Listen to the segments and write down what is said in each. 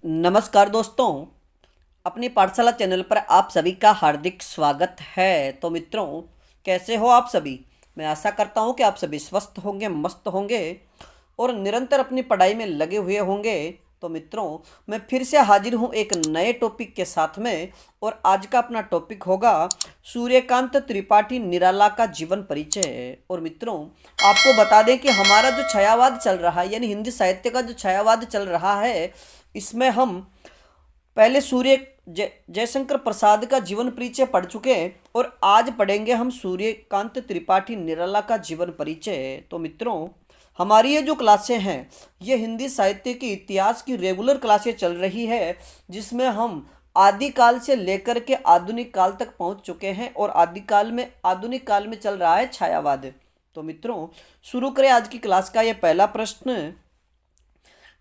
नमस्कार दोस्तों, अपनी पाठशाला चैनल पर आप सभी का हार्दिक स्वागत है। तो मित्रों, कैसे हो आप सभी। मैं आशा करता हूं कि आप सभी स्वस्थ होंगे, मस्त होंगे और निरंतर अपनी पढ़ाई में लगे हुए होंगे। तो मित्रों, मैं फिर से हाजिर हूं एक नए टॉपिक के साथ में। और आज का अपना टॉपिक होगा सूर्यकांत त्रिपाठी निराला का जीवन परिचय। और मित्रों, आपको बता दें कि हमारा जो छायावाद चल रहा है, यानी हिंदी साहित्य का जो छायावाद चल रहा है, इसमें हम पहले जयशंकर प्रसाद का जीवन परिचय पढ़ चुके हैं और आज पढ़ेंगे हम सूर्यकांत त्रिपाठी निराला का जीवन परिचय। तो मित्रों, हमारी ये जो क्लासें हैं, ये हिंदी साहित्य के इतिहास की रेगुलर क्लासें चल रही है, जिसमें हम आदिकाल से लेकर के आधुनिक काल तक पहुंच चुके हैं। और आधुनिक काल में चल रहा है छायावाद। तो मित्रों, शुरू करें आज की क्लास का ये पहला प्रश्न।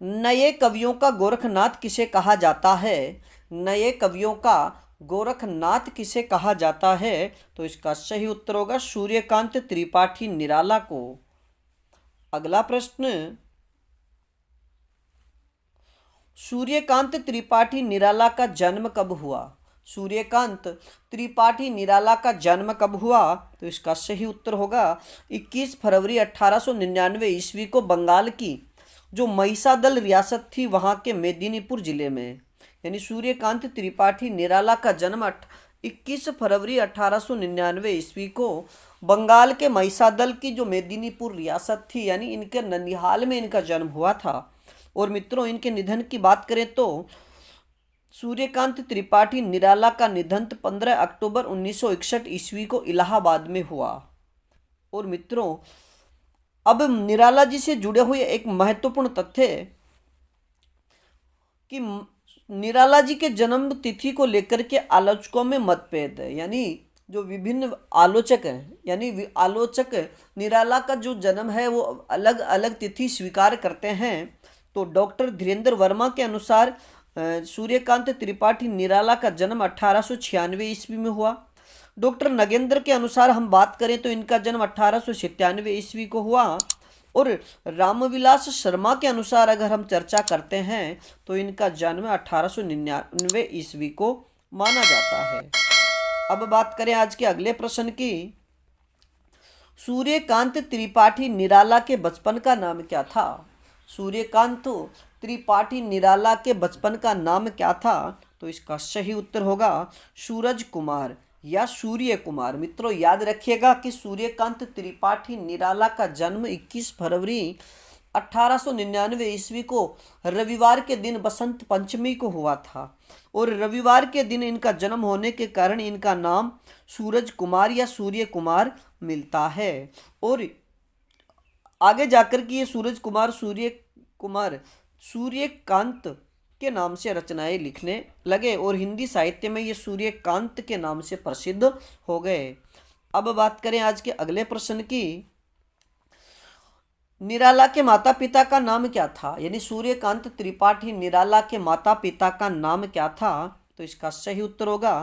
नए कवियों का गोरखनाथ किसे कहा जाता है। नए कवियों का गोरखनाथ किसे कहा जाता है। तो इसका सही उत्तर होगा सूर्यकांत त्रिपाठी निराला को। अगला प्रश्न, सूर्यकांत त्रिपाठी निराला का जन्म कब हुआ। सूर्यकांत त्रिपाठी निराला का जन्म कब हुआ। तो इसका सही उत्तर होगा 21 फरवरी 1899 ईस्वी को बंगाल की जो महिसादल रियासत थी, वहाँ के मेदिनीपुर जिले में। यानी सूर्यकांत त्रिपाठी निराला का जन्म 21 फरवरी 1899 ईस्वी को बंगाल के महिसादल की जो मेदिनीपुर रियासत थी, यानी इनके ननिहाल में इनका जन्म हुआ था। और मित्रों, इनके निधन की बात करें तो सूर्यकांत त्रिपाठी निराला का निधन 15 अक्टूबर 1961 ईस्वी को इलाहाबाद में हुआ। और मित्रों, अब निराला जी से जुड़े हुए एक महत्वपूर्ण तथ्य कि निराला जी के जन्म तिथि को लेकर के आलोचकों में मतभेद है। यानी जो विभिन्न आलोचक हैं, यानी आलोचक निराला का जो जन्म है वो अलग अलग तिथि स्वीकार करते हैं। तो डॉक्टर धीरेन्द्र वर्मा के अनुसार सूर्यकांत त्रिपाठी निराला का जन्म 1896 ईस्वी में हुआ। डॉक्टर नगेंद्र के अनुसार हम बात करें तो इनका जन्म 1897 ईस्वी को हुआ। और रामविलास शर्मा के अनुसार अगर हम चर्चा करते हैं तो इनका जन्म 1899 ईस्वी को माना जाता है। अब बात करें आज के अगले प्रश्न की। सूर्यकांत त्रिपाठी निराला के बचपन का नाम क्या था। सूर्यकांत त्रिपाठी निराला के बचपन का नाम क्या था। तो इसका सही उत्तर होगा सूरज कुमार या सूर्य कुमार। मित्रों, याद रखिएगा कि सूर्यकांत त्रिपाठी निराला का जन्म 21 फरवरी 1899 ईस्वी को रविवार के दिन बसंत पंचमी को हुआ था। और रविवार के दिन इनका जन्म होने के कारण इनका नाम सूरज कुमार या सूर्य कुमार मिलता है। और आगे जाकर के ये सूर्यकांत के नाम से रचनाएं लिखने लगे और हिंदी साहित्य में ये सूर्यकांत के नाम से प्रसिद्ध हो गए। अब बात करें आज के अगले प्रश्न की। निराला के माता पिता का नाम क्या था। यानी सूर्यकांत त्रिपाठी निराला के माता पिता का नाम क्या था। तो इसका सही उत्तर होगा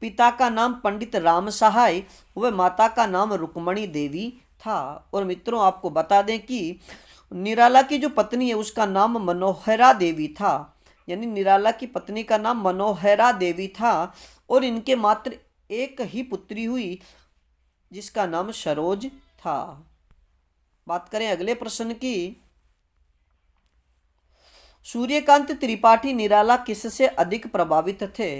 पिता का नाम पंडित राम सहाय व माता का नाम रुक्मणी देवी था। और मित्रों, आपको बता दें कि निराला की जो पत्नी है उसका नाम मनोहरा देवी था। यानी निराला की पत्नी का नाम मनोहरा देवी था। और इनके मात्र एक ही पुत्री हुई जिसका नाम सरोज था। बात करें अगले प्रश्न की। सूर्यकांत त्रिपाठी निराला किससे अधिक प्रभावित थे।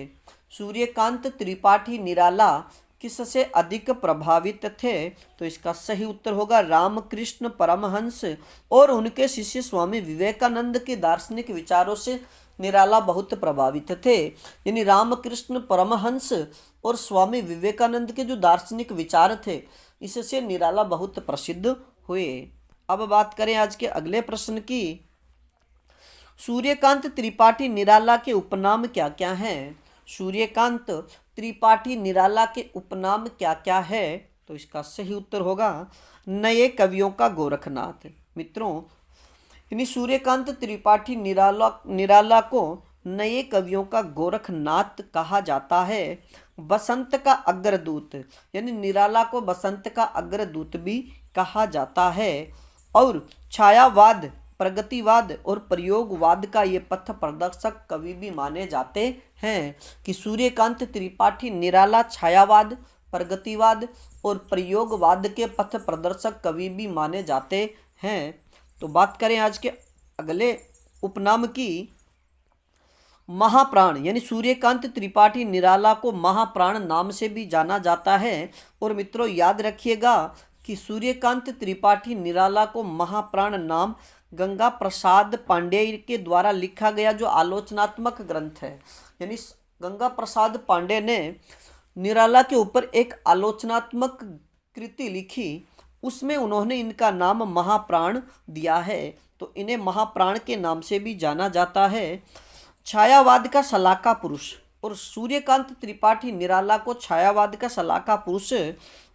सूर्यकांत त्रिपाठी निराला किससे अधिक प्रभावित थे। तो इसका सही उत्तर होगा रामकृष्ण परमहंस और उनके शिष्य स्वामी विवेकानंद के दार्शनिक विचारों से निराला बहुत प्रभावित थे। यानी रामकृष्ण परमहंस और स्वामी विवेकानंद के जो दार्शनिक विचार थे, इससे निराला बहुत प्रसिद्ध हुए। अब बात करें आज के अगले प्रश्न की। सूर्यकांत त्रिपाठी निराला के उपनाम क्या क्या हैं। सूर्यकांत त्रिपाठी निराला के उपनाम क्या क्या है। तो इसका सही उत्तर होगा नए कवियों का गोरखनाथ। मित्रों, यानी सूर्यकांत त्रिपाठी निराला को नए कवियों का गोरखनाथ कहा जाता है। बसंत का अग्रदूत, यानी निराला को बसंत का अग्रदूत भी कहा जाता है। और छायावाद प्रगतिवाद और प्रयोगवाद का ये पथ प्रदर्शक कवि भी माने जाते हैं। कि सूर्यकांत त्रिपाठी निराला छायावाद, प्रगतिवाद और प्रयोगवाद के पथ प्रदर्शक कवि भी माने जाते हैं। तो बात करें आज के अगले उपनाम की, महाप्राण, यानी सूर्यकांत त्रिपाठी निराला को महाप्राण नाम से भी जाना जाता है। और मित्रों याद रखिएगा कि सूर्यकांत त्रिपाठी निराला को महाप्राण नाम गंगा प्रसाद पांडेय के द्वारा लिखा गया जो आलोचनात्मक ग्रंथ है, यानी गंगा प्रसाद पांडे ने निराला के ऊपर एक आलोचनात्मक कृति लिखी, उसमें उन्होंने इनका नाम महाप्राण दिया है। तो इन्हें महाप्राण के नाम से भी जाना जाता है। छायावाद का सलाका पुरुष, और सूर्यकांत त्रिपाठी निराला को छायावाद का सलाका पुरुष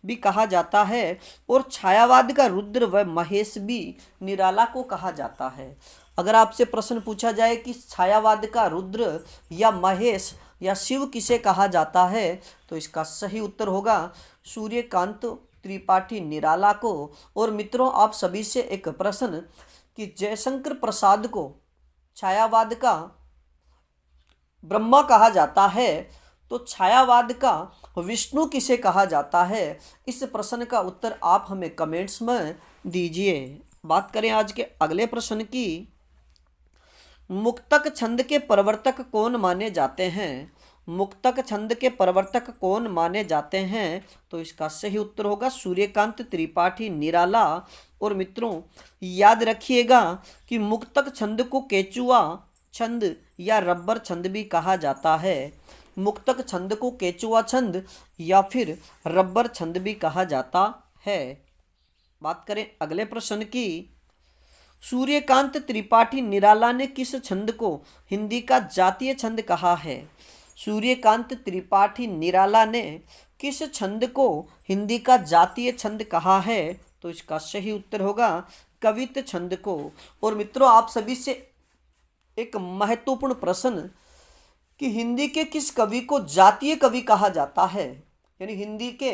भी कहा जाता है। और छायावाद का रुद्र व महेश भी निराला को कहा जाता है। अगर आपसे प्रश्न पूछा जाए कि छायावाद का रुद्र या महेश या शिव किसे कहा जाता है, तो इसका सही उत्तर होगा सूर्यकांत त्रिपाठी निराला को। और मित्रों आप सभी से एक प्रश्न कि जयशंकर प्रसाद को छायावाद का ब्रह्मा कहा जाता है, तो छायावाद का विष्णु किसे कहा जाता है? इस प्रश्न का उत्तर आप हमें कमेंट्स में दीजिए। बात करें आज के अगले प्रश्न की, मुक्तक छंद के प्रवर्तक कौन माने जाते हैं? मुक्तक छंद के प्रवर्तक कौन माने जाते हैं? तो इसका सही उत्तर होगा सूर्यकांत त्रिपाठी निराला। और मित्रों याद रखिएगा कि मुक्तक छंद को केचुआ छंद या रबर छंद भी कहा जाता है। मुक्तक छंद को केचुआ छंद या फिर रबर छंद भी कहा जाता है। बात करें अगले प्रश्न की, सूर्यकांत त्रिपाठी निराला ने किस छंद को हिंदी का जातीय छंद कहा है? सूर्यकांत त्रिपाठी निराला ने किस छंद को हिंदी का जातीय छंद कहा है? तो इसका सही उत्तर होगा कवित्त छंद को। और मित्रों आप सभी से एक महत्वपूर्ण प्रश्न कि हिंदी के किस कवि को जातीय कवि कहा जाता है, यानी हिंदी के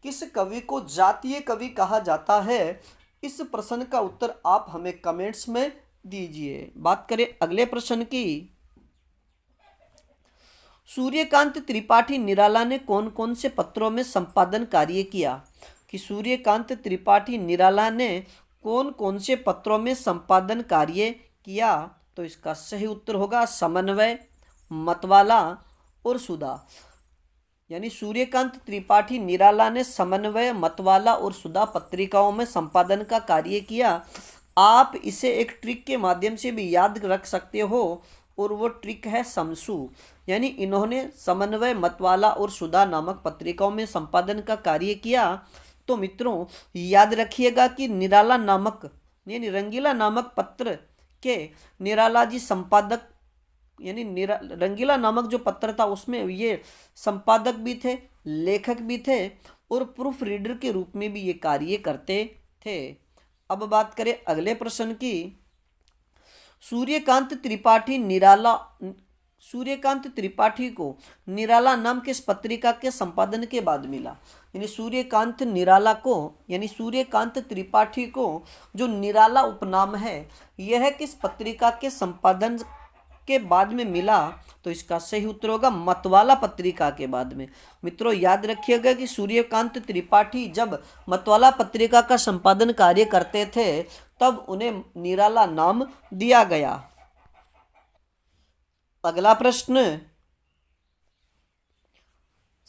किस कवि को जातीय कवि कहा जाता है? इस प्रश्न का उत्तर आप हमें कमेंट्स में दीजिए। बात करें अगले प्रश्न की, सूर्यकांत त्रिपाठी निराला ने कौन कौन से पत्रों में संपादन कार्य किया? कि सूर्यकांत त्रिपाठी निराला ने कौन कौन से पत्रों में संपादन कार्य किया? तो इसका सही उत्तर होगा समन्वय, मतवाला और सुधा। यानी सूर्यकांत त्रिपाठी निराला ने समन्वय, मतवाला और सुधा पत्रिकाओं में संपादन का कार्य किया। आप इसे एक ट्रिक के माध्यम से भी याद रख सकते हो, और वो ट्रिक है समसू। यानी इन्होंने समन्वय, मतवाला और सुधा नामक पत्रिकाओं में संपादन का कार्य किया। तो मित्रों याद रखिएगा कि निराला नामक यानी रंगीला नामक पत्र के निराला जी संपादक, यानी रंगीला नामक जो पत्र था उसमें ये संपादक भी थे, लेखक भी थे और प्रूफ रीडर के रूप में भी ये कार्य करते थे। अब बात करें अगले प्रश्न की, सूर्यकांत त्रिपाठी को निराला नाम किस पत्रिका के संपादन के बाद मिला? यानी सूर्यकांत त्रिपाठी को जो निराला उपनाम है यह किस पत्रिका के संपादन के बाद में मिला? तो इसका सही उत्तर होगा मतवाला पत्रिका के बाद में। मित्रों याद रखिएगा कि सूर्यकांत त्रिपाठी जब मतवाला पत्रिका का संपादन कार्य करते थे तब उन्हें निराला नाम दिया गया। अगला प्रश्न,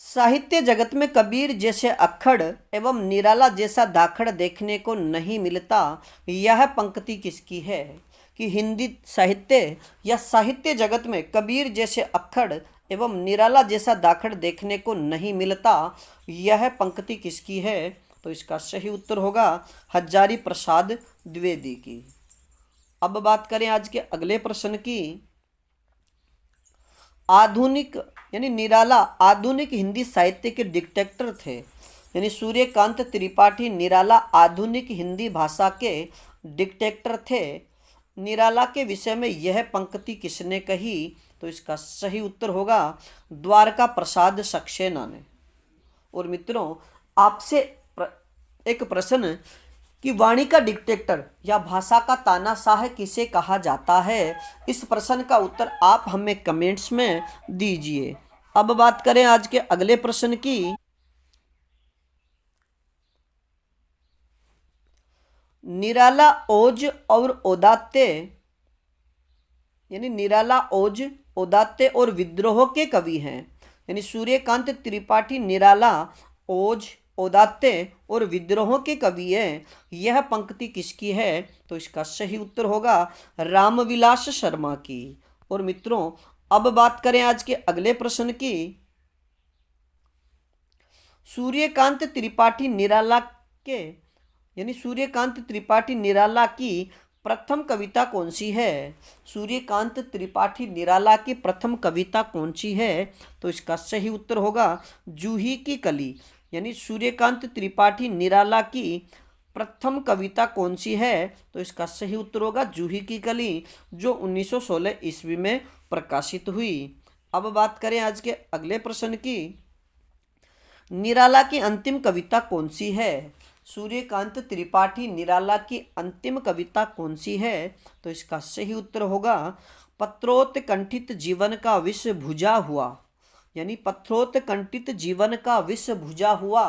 साहित्य जगत में कबीर जैसे अक्खड़ एवं निराला जैसा दाखड़ देखने को नहीं मिलता, यह पंक्ति किसकी है? कि हिंदी साहित्य या साहित्य जगत में कबीर जैसे अक्खड़ एवं निराला जैसा दाखड़ देखने को नहीं मिलता, यह पंक्ति किसकी है? तो इसका सही उत्तर होगा हजारी प्रसाद द्विवेदी की। अब बात करें आज के अगले प्रश्न की, आधुनिक यानी निराला आधुनिक हिंदी साहित्य के डिक्टेटर थे। यानी सूर्यकांत त्रिपाठी निराला आधुनिक हिंदी भाषा के डिक्टेटर थे। निराला के विषय में यह पंक्ति किसने कही? तो इसका सही उत्तर होगा द्वारका प्रसाद सक्सेना ने। और मित्रों आपसे एक प्रश्न कि वाणी का डिक्टेटर या भाषा का तानाशाह किसे कहा जाता है? इस प्रश्न का उत्तर आप हमें कमेंट्स में दीजिए। अब बात करें आज के अगले प्रश्न की। निराला ओज और औदात्य, यानी निराला ओज, औदात्य और विद्रोह के कवि हैं। यानी सूर्यकांत त्रिपाठी निराला ओज, औदात्य और विद्रोह के कवि हैं। यह पंक्ति किसकी है? तो इसका सही उत्तर होगा रामविलास शर्मा की। और मित्रों अब बात करें आज के अगले प्रश्न की। सूर्यकांत त्रिपाठी निराला के, यानी सूर्यकांत त्रिपाठी निराला की प्रथम कविता कौन सी है? सूर्यकांत त्रिपाठी निराला की प्रथम कविता कौन सी है? तो इसका सही उत्तर होगा जूही की कली। यानी सूर्यकांत त्रिपाठी निराला की प्रथम कविता कौन सी है? तो इसका सही उत्तर होगा जूही की कली, जो 1916 ईस्वी में प्रकाशित हुई। अब बात करें आज के अगले प्रश्न की। निराला की अंतिम कविता कौन सी है? सूर्यकांत त्रिपाठी निराला की अंतिम कविता कौन सी है? तो इसका सही उत्तर होगा पत्रोत्कंठित जीवन का विष भुजा हुआ। यानी पत्रोत्कंठित जीवन का विष भुजा हुआ,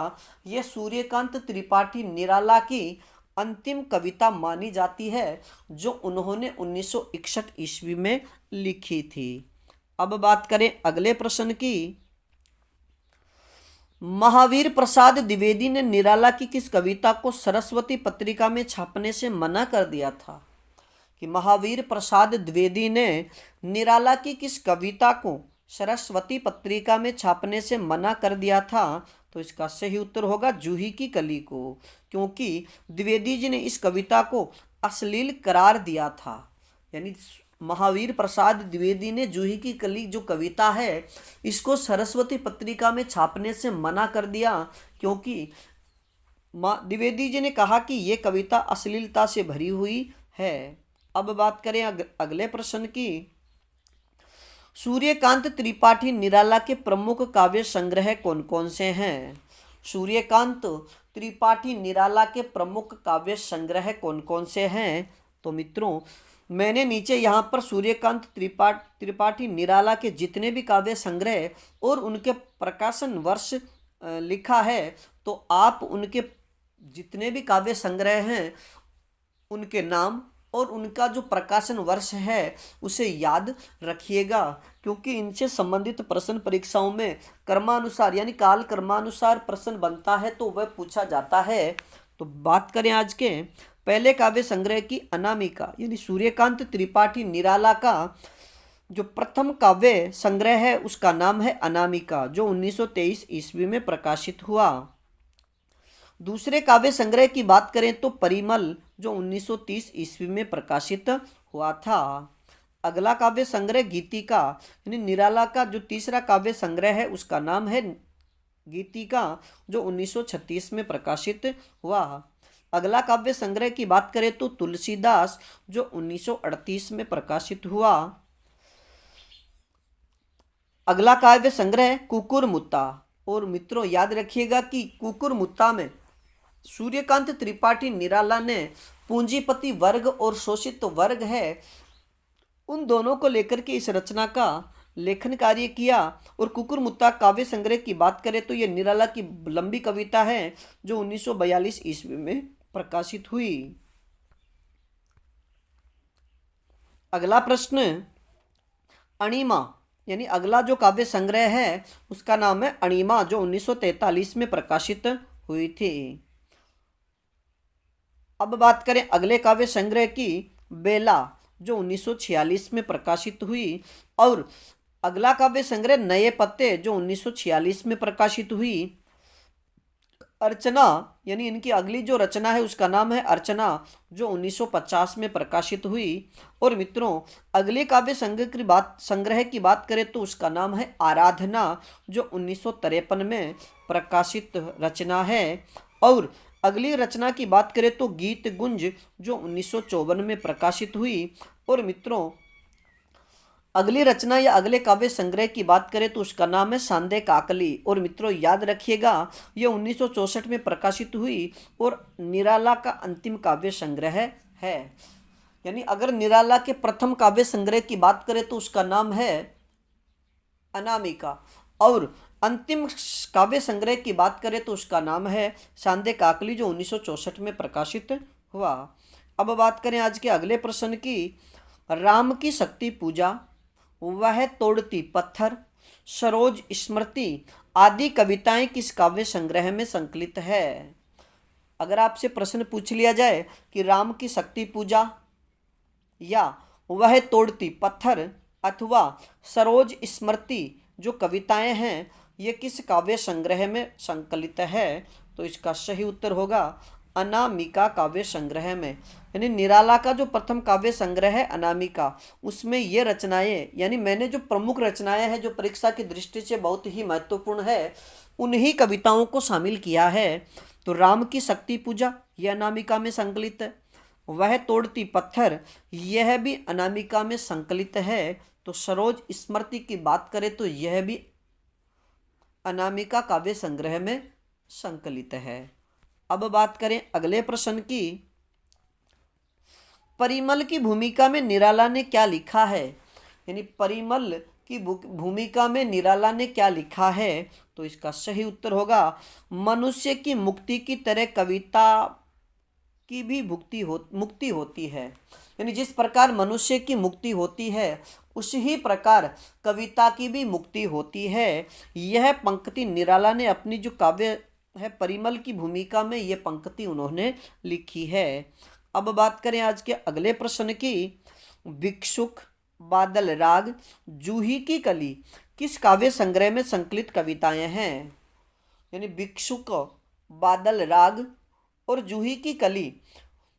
यह सूर्यकांत त्रिपाठी निराला की अंतिम कविता मानी जाती है, जो उन्होंने 1961 ईस्वी में लिखी थी। अब बात करें अगले प्रश्न की। महावीर प्रसाद द्विवेदी ने निराला की किस कविता को सरस्वती पत्रिका में छापने से मना कर दिया था? कि महावीर प्रसाद द्विवेदी ने निराला की किस कविता को सरस्वती पत्रिका में छापने से मना कर दिया था? तो इसका सही उत्तर होगा जूही की कली को, क्योंकि द्विवेदी जी ने इस कविता को अश्लील करार दिया था। यानी महावीर प्रसाद द्विवेदी ने जूही की कली जो कविता है, इसको सरस्वती पत्रिका में छापने से मना कर दिया, क्योंकि द्विवेदी जी ने कहा कि ये कविता अश्लीलता से भरी हुई है। अब बात करें अगले प्रश्न की। सूर्यकांत त्रिपाठी निराला के प्रमुख काव्य संग्रह कौन कौन से हैं? सूर्यकांत त्रिपाठी निराला के प्रमुख काव्य संग्रह कौन कौन से हैं? तो मित्रों मैंने नीचे यहाँ पर सूर्यकांत त्रिपाठी निराला के जितने भी काव्य संग्रह और उनके प्रकाशन वर्ष लिखा है, तो आप उनके जितने भी काव्य संग्रह हैं उनके नाम और उनका जो प्रकाशन वर्ष है उसे याद रखिएगा, क्योंकि इनसे संबंधित प्रश्न परीक्षाओं में क्रमानुसार यानी काल क्रमानुसार प्रश्न बनता है, तो वह पूछा जाता है। तो बात करें आज के पहले काव्य संग्रह की, अनामिका। यानी सूर्यकांत त्रिपाठी निराला का जो प्रथम काव्य संग्रह है उसका नाम है अनामिका, जो 1923 ईस्वी में प्रकाशित हुआ। दूसरे काव्य संग्रह की बात करें तो परिमल, जो 1930 ईस्वी में प्रकाशित हुआ था। अगला काव्य संग्रह गीतिका, यानी निराला का जो तीसरा काव्य संग्रह है उसका नाम है गीतिका, जो 1936 में प्रकाशित हुआ। अगला काव्य संग्रह की बात करें तो तुलसीदास, जो 1938 में प्रकाशित हुआ। अगला काव्य संग्रह कुकुरमुत्ता। और मित्रों याद रखिएगा कि कुकुरमुत्ता में सूर्यकांत त्रिपाठी निराला ने पूंजीपति वर्ग और शोषित वर्ग है, उन दोनों को लेकर के इस रचना का लेखन कार्य किया। और कुकुरमुत्ता काव्य संग्रह की बात करें तो यह निराला की लंबी कविता है, जो 1942 ईस्वी में प्रकाशित हुई। अगला प्रश्न, अणिमा, यानी अगला जो काव्य संग्रह है उसका नाम है अणिमा, जो 1943 में प्रकाशित हुई थी। अब बात करें अगले काव्य संग्रह की, बेला, जो 1946 में प्रकाशित हुई। और अगला काव्य संग्रह नए पत्ते, जो 1946 में प्रकाशित हुई। अर्चना, यानी इनकी अगली जो रचना है उसका नाम है अर्चना, जो 1950 में प्रकाशित हुई। और मित्रों अगले काव्य संग्रह की बात करें तो उसका नाम है आराधना, जो 1953 में प्रकाशित रचना है। और अगली रचना की बात करें तो गीत गुंज, जो 1954 में प्रकाशित हुई। और मित्रों अगली रचना या अगले काव्य संग्रह की बात करें तो उसका नाम है सांदे काकली। और मित्रों याद रखिएगा, ये 1964 में प्रकाशित हुई और निराला का अंतिम काव्य संग्रह है। यानी अगर निराला के प्रथम काव्य संग्रह की बात करें तो उसका नाम है अनामिका, और अंतिम काव्य संग्रह की बात करें तो उसका नाम है सांदे काकली, जो 1964 में प्रकाशित हुआ। अब बात करें आज के अगले प्रश्न की। राम की शक्ति पूजा, वह तोड़ती पत्थर, सरोज स्मृति आदि कविताएं किस काव्य संग्रह में संकलित है? अगर आपसे प्रश्न पूछ लिया जाए कि राम की शक्ति पूजा या वह तोड़ती पत्थर अथवा सरोज स्मृति जो कविताएं हैं ये किस काव्य संग्रह में संकलित है, तो इसका सही उत्तर होगा अनामिका काव्य संग्रह में। यानी निराला का जो प्रथम काव्य संग्रह है अनामिका, उसमें ये रचनाएं, यानी मैंने जो प्रमुख रचनाएं हैं जो परीक्षा की दृष्टि से बहुत ही महत्वपूर्ण है, उन्हीं कविताओं को शामिल किया है। तो राम की शक्ति पूजा यह अनामिका में संकलित है, वह तोड़ती पत्थर यह भी अनामिका में संकलित है, तो सरोज स्मृति की बात करें तो यह भी अनामिका काव्य संग्रह में संकलित है। अब बात करें अगले प्रश्न की। परिमल की भूमिका में निराला ने क्या लिखा है? यानी परिमल की भूमिका में निराला ने क्या लिखा है, तो इसका सही उत्तर होगा मनुष्य की मुक्ति की तरह कविता की भी मुक्ति होती है। यानी जिस प्रकार मनुष्य की मुक्ति होती है उसी प्रकार कविता की भी मुक्ति होती है। यह पंक्ति निराला ने अपनी जो काव्य है परिमल की भूमिका में ये पंक्ति उन्होंने लिखी है। अब बात करें आज के अगले प्रश्न की। भिक्षुक, बादल राग, जूही की कली किस काव्य संग्रह में संकलित कविताएं हैं? यानी भिक्षुक, बादल राग और जूही की कली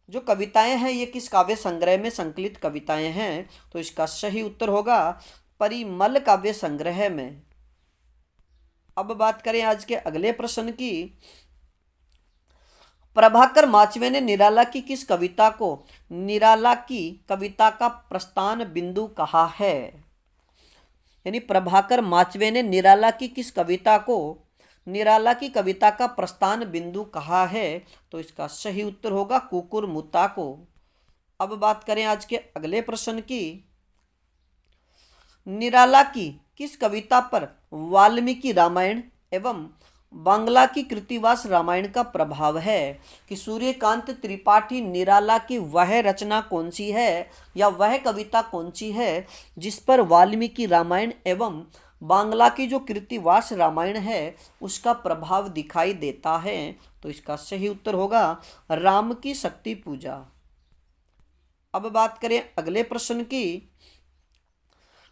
जो कविताएं हैं ये किस काव्य संग्रह में संकलित कविताएं हैं, तो इसका सही उत्तर होगा परिमल काव्य संग्रह में। अब बात करें आज के अगले प्रश्न की। प्रभाकर माचवे ने निराला की किस कविता को निराला की कविता का प्रस्थान बिंदु कहा है? यानी प्रभाकर माचवे ने निराला की किस कविता को निराला की कविता का प्रस्थान बिंदु कहा है, तो इसका सही उत्तर होगा कुकुरमुत्ता को। अब बात करें आज के अगले प्रश्न की। निराला की किस कविता पर वाल्मीकि रामायण एवं बांग्ला की कृतिवास रामायण का प्रभाव है? कि सूर्यकांत त्रिपाठी निराला की वह रचना कौन सी है या वह कविता कौन सी है जिस पर वाल्मीकि रामायण एवं बांग्ला की जो कृतिवास रामायण है उसका प्रभाव दिखाई देता है, तो इसका सही उत्तर होगा राम की शक्ति पूजा। अब बात करें अगले प्रश्न की।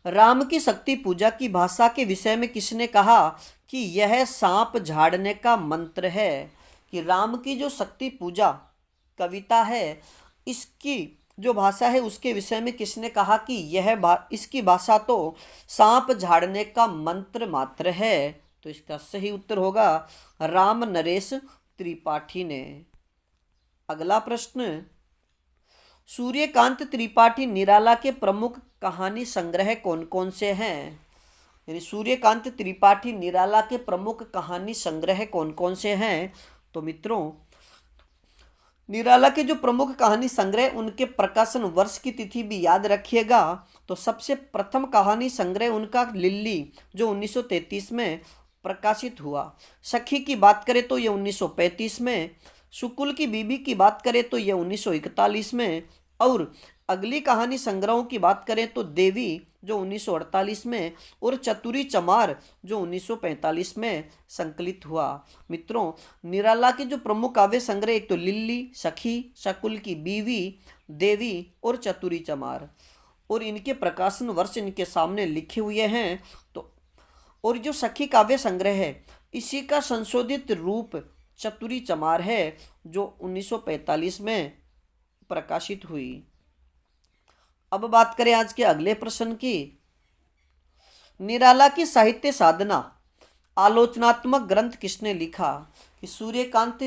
राम की शक्ति पूजा की भाषा के विषय में किसने कहा कि यह सांप झाड़ने का मंत्र है? कि राम की जो शक्ति पूजा कविता है इसकी जो भाषा है उसके विषय में किसने कहा कि इसकी भाषा तो सांप झाड़ने का मंत्र मात्र है, तो इसका सही उत्तर होगा राम नरेश त्रिपाठी ने। अगला प्रश्न। सूर्यकांत त्रिपाठी निराला के प्रमुख कहानी संग्रह कौन कौन से हैं? यानी सूर्यकांत त्रिपाठी निराला के प्रमुख कहानी संग्रह कौन कौन से हैं? तो मित्रों निराला के जो प्रमुख कहानी संग्रह उनके प्रकाशन वर्ष की तिथि भी याद रखिएगा। तो सबसे प्रथम कहानी संग्रह उनका लिल्ली जो 1933 में प्रकाशित हुआ। सखी की बात करें तो ये 1935 में, शुकुल की बीबी की बात करें तो ये 1941 में, और अगली कहानी संग्रहों की बात करें तो देवी जो 1948 में और चतुरी चमार जो 1945 में संकलित हुआ। मित्रों निराला के जो प्रमुख काव्य संग्रह एक तो लिल्ली, सखी, शकुल की बीवी, देवी और चतुरी चमार, और इनके प्रकाशन वर्ष इनके सामने लिखे हुए हैं। तो और जो सखी काव्य संग्रह है इसी का संशोधित रूप चतुरी चमार है जो 1945 में प्रकाशित हुई। अब बात करें आज के अगले प्रश्न की। निराला की साहित्य साधना आलोचनात्मक ग्रंथ किसने लिखा? कि सूर्यकांत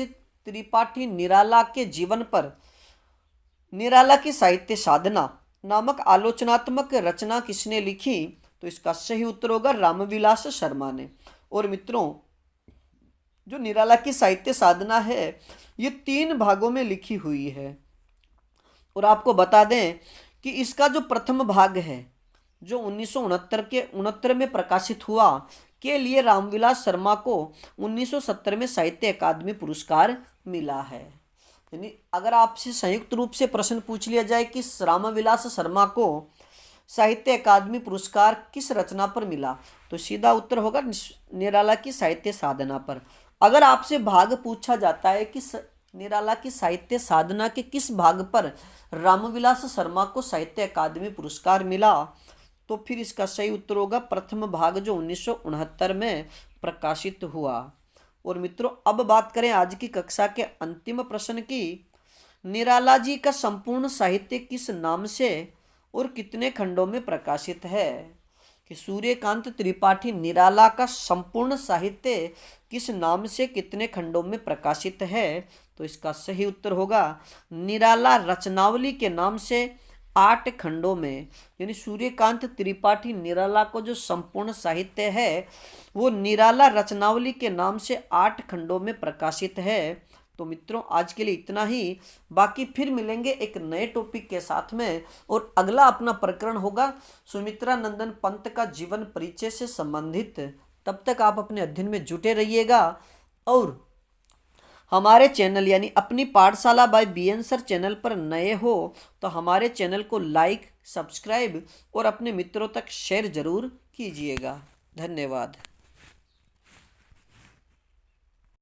त्रिपाठी निराला के जीवन पर निराला की साहित्य साधना नामक आलोचनात्मक रचना किसने लिखी? तो इसका सही उत्तर होगा रामविलास शर्मा ने। और मित्रों, जो निराला की साहित्य साधना है ये 3 भागों में लिखी हुई है। और आपको बता दें कि इसका जो प्रथम भाग है जो 1969 में प्रकाशित हुआ, के लिए रामविलास शर्मा को 1970 में साहित्य अकादमी पुरस्कार मिला है। यानी अगर आपसे संयुक्त रूप से प्रश्न पूछ लिया जाए कि रामविलास शर्मा को साहित्य अकादमी पुरस्कार किस रचना पर मिला, तो सीधा उत्तर होगा निराला की साहित्य साधना पर। अगर आपसे भाग पूछा जाता है कि निराला की साहित्य साधना के किस भाग पर रामविलास शर्मा को साहित्य अकादमी पुरस्कार मिला, तो फिर इसका सही उत्तर होगा प्रथम भाग जो 1969 में प्रकाशित हुआ। और मित्रों, अब बात करें आज की कक्षा के अंतिम प्रश्न की। निराला जी का संपूर्ण साहित्य किस नाम से और कितने खंडों में प्रकाशित है? कि सूर्यकांत त्रिपाठी निराला का संपूर्ण साहित्य किस नाम से कितने खंडों में प्रकाशित है? तो इसका सही उत्तर होगा निराला रचनावली के नाम से 8 खंडों में। यानी सूर्यकांत त्रिपाठी निराला को जो संपूर्ण साहित्य है वो निराला रचनावली के नाम से 8 खंडों में प्रकाशित है। तो मित्रों, आज के लिए इतना ही। बाकी फिर मिलेंगे एक नए टॉपिक के साथ में। और अगला अपना प्रकरण होगा सुमित्रा नंदन पंत का जीवन परिचय से संबंधित। तब तक आप अपने अध्ययन में जुटे रहिएगा। और हमारे चैनल यानी अपनी पाठशाला बाय BN सर चैनल पर नए हो तो हमारे चैनल को लाइक, सब्सक्राइब और अपने मित्रों तक शेयर जरूर कीजिएगा। धन्यवाद।